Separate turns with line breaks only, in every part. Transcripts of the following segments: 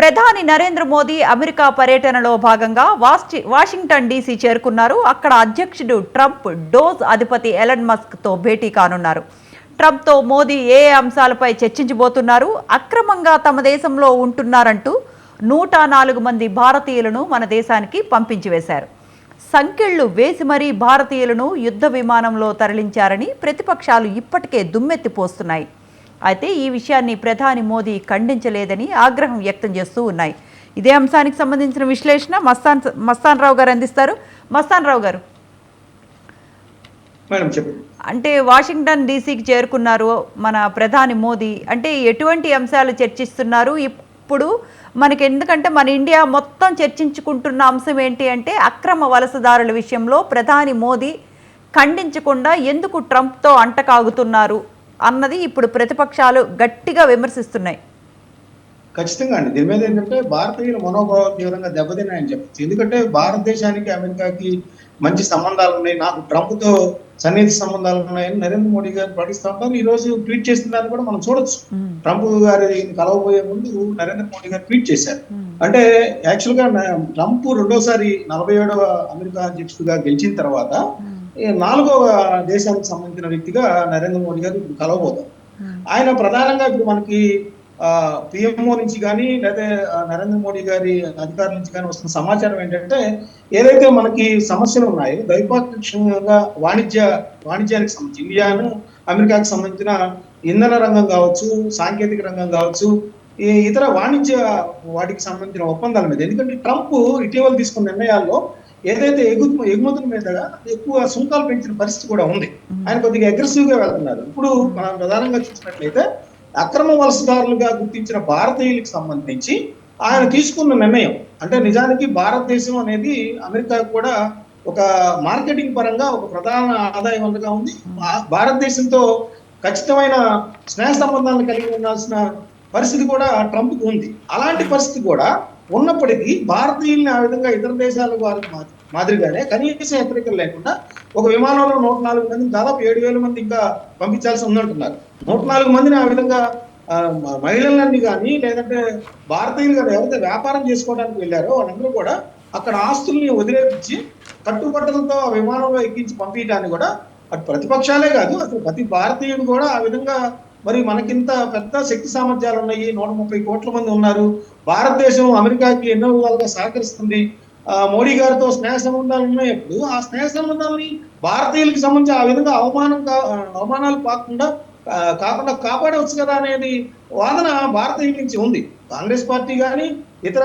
ప్రధాని నరేంద్ర మోదీ అమెరికా పర్యటనలో భాగంగా వాషింగ్టన్ డీసీ చేరుకున్నారు. అక్కడ అధ్యక్షుడు ట్రంప్ డోజ్ అధిపతి ఎలన్ మస్క్ తో భేటీ కానున్నారు. ట్రంప్తో మోదీ ఏ అంశాలపై చర్చించబోతున్నారు? అక్రమంగా తమ దేశంలో ఉంటున్నారంటూ 104 మంది భారతీయులను మన దేశానికి పంపించి వేశారు. సంకెళ్లు వేసి మరీ భారతీయులను యుద్ధ విమానంలో తరలించారని ప్రతిపక్షాలు ఇప్పటికే దుమ్మెత్తిపోస్తున్నాయి. అయితే ఈ విషయాన్ని ప్రధాని మోదీ ఖండించలేదని ఆగ్రహం వ్యక్తం చేస్తూ ఉన్నాయి. ఇదే అంశానికి సంబంధించిన విశ్లేషణ మస్తాన్ రావు గారు అందిస్తారు. మస్తాన్ రావు గారు, అంటే వాషింగ్టన్ డీసీకి చేరుకున్నారు మన ప్రధాని మోదీ, అంటే ఎటువంటి అంశాలు చర్చిస్తున్నారు ఇప్పుడు మనకి? ఎందుకంటే మన ఇండియా మొత్తం చర్చించుకుంటున్న అంశం ఏంటి అంటే అక్రమ వలసదారుల విషయంలో ప్రధాని మోదీ ఖండించకుండా ఎందుకు ట్రంప్తో అంటకాగుతున్నారు అన్నది ఇప్పుడు ప్రతిపక్షాలు గట్టిగా విమర్శిస్తున్నాయి.
ఖచ్చితంగా అండి. దీని మీద ఏంటంటే భారతీయుల మనోభావం తీవ్రంగా దెబ్బతిన్నాయని చెప్పచ్చు. ఎందుకంటే భారతదేశానికి అమెరికాకి మంచి సంబంధాలు ఉన్నాయి, నాకు ట్రంప్తో సన్నిహిత సంబంధాలు ఉన్నాయని నరేంద్ర మోడీ గారు ప్రకటిస్తూ ఉంటారు. ఈ రోజు ట్వీట్ చేస్తున్నారని కూడా మనం చూడొచ్చు. ట్రంప్ గారి కలవబోయే ముందు నరేంద్ర మోడీ గారు ట్వీట్ చేశారు. అంటే యాక్చువల్ గా ట్రంప్ రెండోసారి 47వ అమెరికా అధ్యక్షుడిగా గెలిచిన తర్వాత 4వ దేశానికి సంబంధించిన వ్యక్తిగా నరేంద్ర మోడీ గారు ఇప్పుడు కలవబోతారు. ఆయన ప్రధానంగా ఇప్పుడు మనకి పిఎంఓ నుంచి కానీ లేదా నరేంద్ర మోడీ గారి అధికారుల నుంచి కానీ వస్తున్న సమాచారం ఏంటంటే ఏదైతే మనకి సమస్యలు ఉన్నాయో ద్వైపాక్షికంగా వాణిజ్యానికి సంబంధించి ఇండియాను అమెరికాకి సంబంధించిన ఇంధన రంగం కావచ్చు, సాంకేతిక రంగం కావచ్చు, ఈ ఇతర వాణిజ్య వాటికి సంబంధించిన ఒప్పందాల మీద, ఎందుకంటే ట్రంప్ ఇటీవల తీసుకున్న నిర్ణయాల్లో ఏదైతే ఎగుమతుల మీద ఎక్కువ సుంకాలు పెంచిన పరిస్థితి కూడా ఉంది. ఆయన కొద్దిగా అగ్రెసివ్ గా వెళ్తున్నారు. ఇప్పుడు మనం ప్రధానంగా చూసినట్లయితే అక్రమ వలసదారులుగా గుర్తించిన భారతీయులకు సంబంధించి ఆయన తీసుకున్న నిర్ణయం అంటే నిజానికి భారతదేశం అనేది అమెరికా కూడా ఒక మార్కెటింగ్ పరంగా ఒక ప్రధాన ఆదాయ వనరుగా ఉంది. భారతదేశంతో ఖచ్చితమైన స్నేహ సంబంధాలను కలిగి ఉండాల్సిన పరిస్థితి కూడా ట్రంప్కి ఉంది. అలాంటి పరిస్థితి కూడా ఉన్నప్పటికీ భారతీయుల్ని ఆ విధంగా ఇతర దేశాల వారికి మాదిరిగానే కనీస హెచ్చరికలు లేకుండా ఒక విమానంలో 104 మందిని దాదాపు 7,000 మంది ఇంకా పంపించాల్సి ఉందంటున్నారు. 104 మందిని ఆ విధంగా మహిళలన్నీ కానీ లేదంటే భారతీయులు కానీ ఎవరైతే వ్యాపారం చేసుకోవడానికి వెళ్ళారో వాళ్ళందరూ కూడా అక్కడ ఆస్తుల్ని వదిలేపించి కట్టుబట్టలతో ఆ విమానంలో ఎక్కించి పంపించడానికి కూడా అటు ప్రతిపక్షాలే కాదు అసలు ప్రతి భారతీయుడు కూడా ఆ విధంగా మరి మనకింత పెద్ద శక్తి సామర్థ్యాలు ఉన్నాయి, 130 కోట్ల మంది ఉన్నారు, భారతదేశం అమెరికాకి ఎన్నో విధాలుగా సహకరిస్తుంది, మోడీ గారితో స్నేహ సంబంధాలు ఉన్నాయప్పుడు ఆ స్నేహ సంబంధాలని భారతీయులకు సంబంధించి ఆ విధంగా అవమానాలు కాకుండా కాపాడవచ్చు కదా అనేది వాదన భారతీయుల నుంచి ఉంది. కాంగ్రెస్ పార్టీ కానీ ఇతర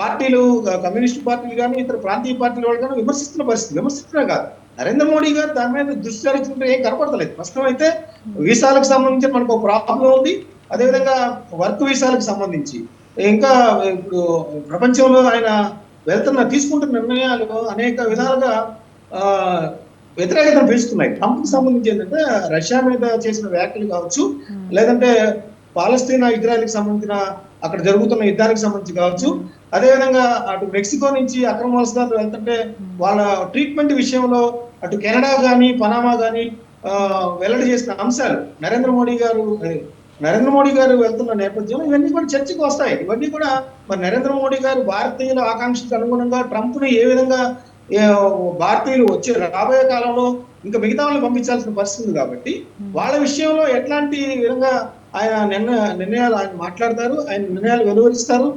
పార్టీలు, కమ్యూనిస్ట్ పార్టీలు కానీ ఇతర ప్రాంతీయ పార్టీల వాళ్ళు కానీ విమర్శిస్తున్న పరిస్థితి. విమర్శిస్తున్నా కాదు, నరేంద్ర మోడీ గారు దాని మీద దృష్టి సారించుకుంటే ఏం కనపడతలేదు. ప్రస్తుతం అయితే వీసాలకు సంబంధించి మనకు ఒక ప్రాబ్లం ఉంది. అదేవిధంగా వర్క్ వీసాలకు సంబంధించి ఇంకా ఇప్పుడు ప్రపంచంలో ఆయన తీసుకుంటున్న నిర్ణయాలు అనేక విధాలుగా వ్యతిరేకతను పెంచుతున్నాయి. ట్రంప్కి సంబంధించి ఏంటంటే రష్యా మీద చేసిన వ్యాఖ్యలు కావచ్చు, లేదంటే పాలస్తీనా ఇజ్రాయెల్కి సంబంధించిన అక్కడ జరుగుతున్న యుద్ధానికి సంబంధించి కావచ్చు, అదేవిధంగా అటు మెక్సికో నుంచి అక్రమ వలసదారులు వెళ్తుంటే వాళ్ళ ట్రీట్మెంట్ విషయంలో అటు కెనడా కానీ పనామా కానీ వెల్లడి చేసిన అంశాలు నరేంద్ర మోడీ గారు వెళ్తున్న నేపథ్యంలో ఇవన్నీ కూడా చర్చకు వస్తాయి. ఇవన్నీ కూడా మరి నరేంద్ర మోడీ గారు భారతీయుల ఆకాంక్షకు అనుగుణంగా ట్రంప్ని ఏ విధంగా భారతీయులు వచ్చే రాబోయే కాలంలో ఇంకా మిగతా వాళ్ళని పంపించాల్సిన పరిస్థితి ఉంది. కాబట్టి వాళ్ళ విషయంలో ఎట్లాంటి విధంగా ఆయన నిర్ణయాలు ఆయన మాట్లాడతారు, ఆయన నిర్ణయాలు వెలువరిస్తారు,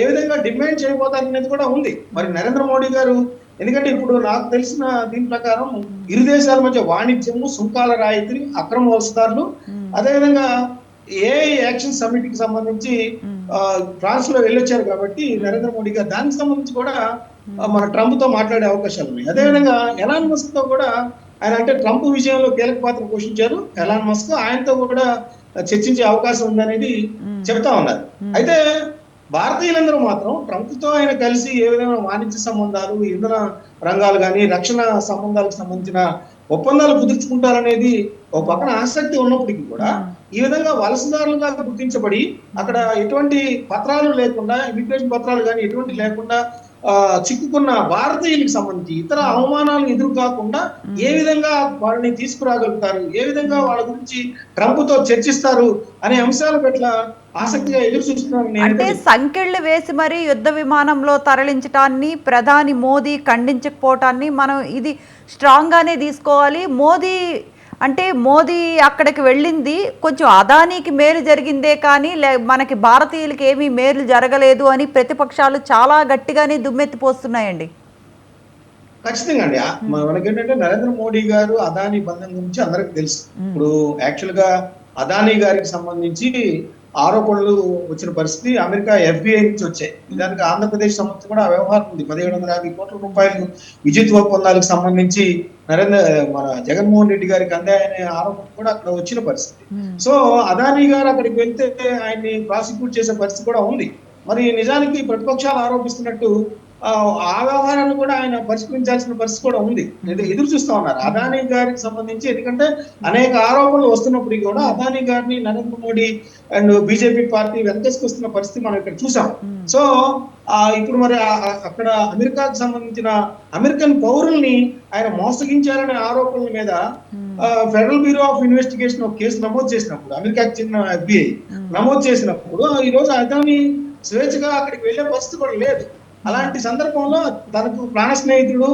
ఏ విధంగా డిమాండ్ చేయబోతారు అనేది కూడా ఉంది. మరి నరేంద్ర మోడీ గారు ఎందుకంటే ఇప్పుడు నాకు తెలిసిన దీని ప్రకారం ఇరు దేశాల మధ్య వాణిజ్యము, సుంకాల రాయితీ, అక్రమ వలసదారులు, అదేవిధంగా ఏ యాక్షన్ సమిట్కి సంబంధించి ఫ్రాన్స్ లో వెళ్ళొచ్చారు కాబట్టి నరేంద్ర మోడీ గారు దానికి సంబంధించి కూడా మన ట్రంప్ తో మాట్లాడే అవకాశాలు ఉన్నాయి. అదేవిధంగా ఎలాన్ మస్క్ తో కూడా ఆయన అంటే ట్రంప్ విజయంలో కీలక పాత్ర పోషించారు. ఎలాన్ మస్క్ ఆయనతో కూడా చర్చించే అవకాశం ఉందనేది చెప్తా ఉన్నారు. అయితే భారతీయులందరూ మాత్రం ట్రంప్ తో ఆయన కలిసి ఏ విధమైన వాణిజ్య సంబంధాలు, ఇంధన రంగాలు కానీ రక్షణ సంబంధాలకు సంబంధించిన ఒప్పందాలు కుదుర్చుకుంటారనేది ఒక పక్కన ఆసక్తి ఉన్నప్పటికీ కూడా ఈ విధంగా వలసదారులుగా గుర్తించబడి అక్కడ ఎటువంటి పత్రాలు లేకుండా, ఇమిగ్రేషన్ పత్రాలు కానీ ఎటువంటి లేకుండా చిక్కుకున్న భారతీయులకు సంబంధించి ఇతర అవమానాలు ఎదురు కాకుండా ఏ విధంగా వాళ్ళని తీసుకురాగలుగుతారు, ఏ విధంగా వాళ్ళ గురించి ట్రంప్ తో చర్చిస్తారు అనే అంశాల పట్ల ఆసక్తిగా ఎదురు చూస్తున్నాను
అంటే
నేను.
సంకెళ్ళు వేసి మరి యుద్ధ విమానంలో తరలించడాన్ని ప్రధాని మోదీ ఖండించకపోవటాన్ని మనం ఇది స్ట్రాంగ్గానే తీసుకోవాలి. మోదీ అక్కడికి వెళ్ళింది కొంచెం అదానీకి మేలు జరిగిందే కానీ మనకి భారతీయులకి ఏమీ మేలు జరగలేదు అని ప్రతిపక్షాలు చాలా గట్టిగానే దుమ్మెత్తిపోస్తున్నాయండి.
ఖచ్చితంగా అండి. మనకేంటంటే నరేంద్ర మోడీ గారు అదానీ బంధం గురించి అందరికి తెలుసు. ఇప్పుడు యాక్చువల్ గా అదానీ గారికి సంబంధించి ఆరోపణలు వచ్చిన పరిస్థితి అమెరికా FBI నుంచి వచ్చాయి. దానికి ఆంధ్రప్రదేశ్ సంబంధించి కూడా ఆ వ్యవహారం ఉంది. 1750 కోట్ల రూపాయలు విద్యుత్ ఒప్పందాలకు సంబంధించి మన జగన్మోహన్ రెడ్డి గారికి అందాయనే ఆరోపణ కూడా అక్కడ వచ్చిన పరిస్థితి. సో అదానీ గారు అక్కడికి వెళ్తే ఆయన్ని ప్రాసిక్యూట్ చేసే పరిస్థితి కూడా ఉంది. మరి నిజానికి ప్రతిపక్షాలు ఆరోపిస్తున్నట్టు ఆ వ్యవహారాన్ని కూడా ఆయన పరిష్కరించాల్సిన పరిస్థితి కూడా ఉంది. ఎదురు చూస్తా ఉన్నారు అదానీ గారికి సంబంధించి. ఎందుకంటే అనేక ఆరోపణలు వస్తున్నప్పటికీ కూడా అదానీ గారిని Narendra Modi and BJP party వెనకేసుకొస్తున్న పరిస్థితి మనం ఇక్కడ చూసాం. సో ఇప్పుడు మరి అక్కడ అమెరికాకు సంబంధించిన అమెరికన్ పౌరుల్ని ఆయన మోసగించారనే ఆరోపణల మీద ఫెడరల్ బ్యూరో ఆఫ్ ఇన్వెస్టిగేషన్ ఒక కేసు నమోదు చేసినప్పుడు, అమెరికాకు చెందిన FBI నమోదు చేసినప్పుడు ఈ రోజు అదానీ స్వేచ్ఛగా అక్కడికి వెళ్లే పరిస్థితి కూడా లేదు. అలాంటి సందర్భంలో తనకు ప్రాణ స్నేహితుడు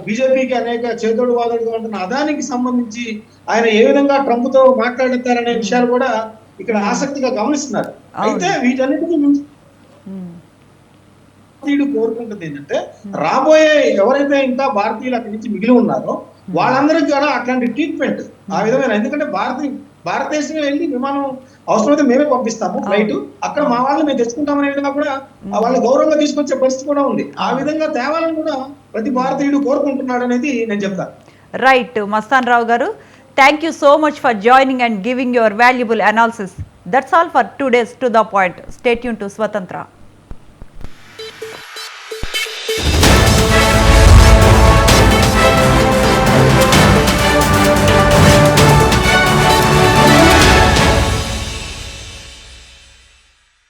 బీజేపీకి అనేక చేదోడు వాదోడుగా ఉంటున్న అదానికి సంబంధించి ఆయన ఏ విధంగా ట్రంప్ తో మాట్లాడతారనే విషయాలు కూడా ఇక్కడ ఆసక్తిగా గమనిస్తున్నారు. అయితే వీటన్నిటికీ మించి భారతీయుడు కోరుకుంటుంది ఏంటంటే రాబోయే ఎవరైతే ఇంకా భారతీయులు అక్కడి నుంచి మిగిలి ఉన్నారో వాళ్ళందరికీ కూడా అట్లాంటి ట్రీట్మెంట్ ఆ విధమైన, ఎందుకంటే భారతదేశం వెళ్ళి విమానం అవసరమైతే మేమే పంపిస్తాము ఫ్లైట్, అక్కడ మా వాళ్ళని మేము తెచ్చుకుంటామనే విధంగా కూడా వాళ్ళని గౌరవంగా తీసుకొచ్చే పరిస్థితి కూడా ఉంది. ఆ విధంగా తేవాలని కూడా ప్రతి భారతీయుడు కోరుకుంటున్నాడు అనేది నేను చెప్తాను.
రైట్ మస్తాన్ రావు గారు, thank you so much for joining and giving your valuable analysis. That's all for today's to the point. Stay tune to స్వతంత్ర.